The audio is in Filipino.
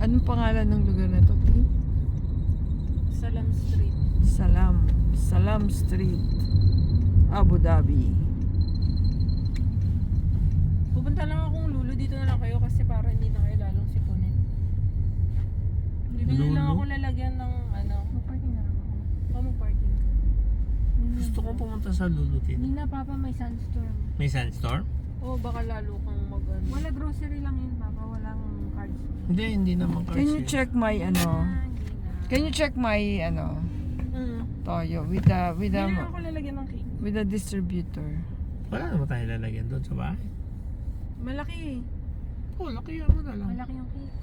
Anong pangalan ng lugar na to, T? Salam Street. Salam Street, Abu Dhabi. Pupunta lang akong Lulo, dito na lang kayo kasi para hindi na kayo lalong sipunin. Bibili lang Lulo? ako lalagyan ng ano. Mag-parking na lang ako. Mag-parking ka. Gusto ko pumunta sa Lulutin. Hindi na papa, may sandstorm. May sandstorm? Oo, baka lalo kang mag ano. Wala grocery lang yun papa, walang cards. Hindi naman kasi. Can you check my Hindi na. Can you check my Toyo with Bili lang ako lalagyan ng cake. the distributor? Wala naman tayo lalagyan doon sa bahay. Malaki eh. Oh, laki mo na lang. Malaki yung cake.